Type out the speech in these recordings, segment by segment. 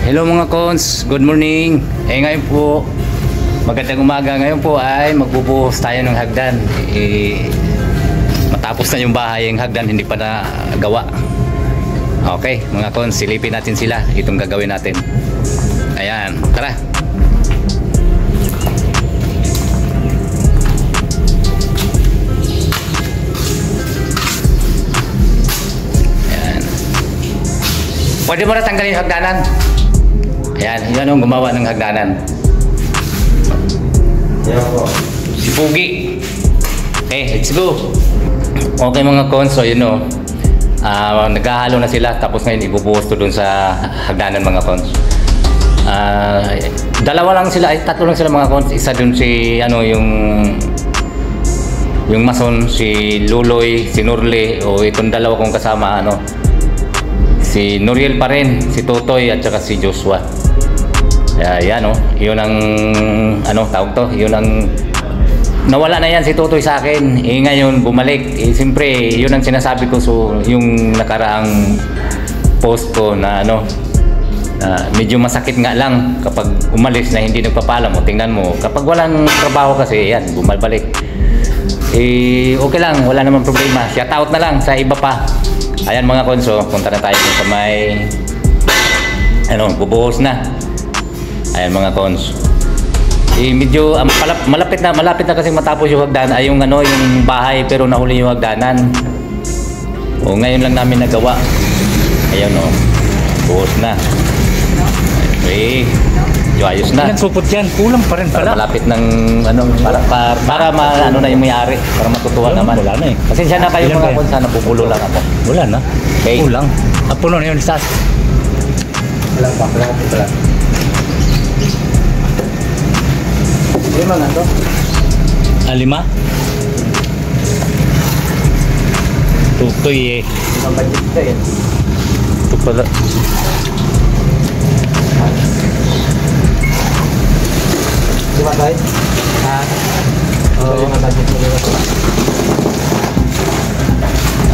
Hello mga cons, good morning. Ngayon po, magandang umaga. Ngayon po ay magbubuhos tayo ng hagdan. Matapos na yung bahay, yung hagdan hindi pa nagawa. Okay mga cons, silipin natin sila. Itong gagawin natin. Ayan, tara. Pwede mo na tanggalin yung hagdanan. Ayan, yun ang gumawa ng hagdanan. Yan po. Si Pugi. Okay, let's go. Okay mga cons, so yun o. Naghahalo na sila, tapos ngayon ibubuhos to dun sa hagdanan mga cons. Dalawa lang sila, tatlo lang sila mga cons. Isa dun si, yung mason, si Luloy, si Nurle, o itong dalawa kong kasama, si Nuriel pa rin, si Totoy at saka si Joshua. Yan yun ang tawag to, yun ang nawala na yan si Totoy sa akin. Ngayon bumalik. Siyempre yun ang sinasabi ko, so yung nakaraang post ko na medyo masakit nga lang kapag umalis na hindi nagpapaalam mo. Tingnan mo, kapag walang trabaho kasi yan, bumabalik. Okay lang, wala namang problema. Shout out na lang sa iba pa. Ayan mga konso, punta na tayo sa may bubuhos na. Ayan mga konso. Medyo malapit na kasi matapos yung hagdanan, yung bahay, pero nahuli yung hagdanan. Ngayon lang namin nagawa. Ayan buhos na. Okay. Ayos na. Ilang supot yan? Kulang pa rin pala. Malapit ng para na yung may-ari, para matutuwa naman. Wala na eh. Pasensya na kayo mga kung sana pupulo lang ako. Wala na. Okay. Kulang. Puno na yun, Sas. Wala pa. Lima nga to? 5? Tutoy eh. Mabagit ka eh. Ito pala. Diba tayo? Oo.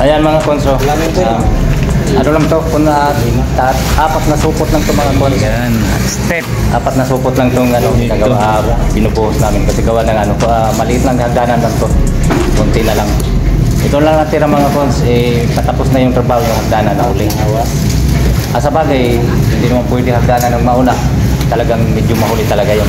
Ayan mga konso. Lang to, kung apat na supot lang to mga konso. Ayan. Step. Apat na supot lang tong binubuhos namin kasi gawa ng maliit lang hagdanan lang to. Kunti na lang. Ito lang natira mga cons, patapos na yung trabaho ng hagdanan na uli. Sa bagay, hindi naman pwede hagdanan ng mauna. Talagang medyo mahuli talaga yun.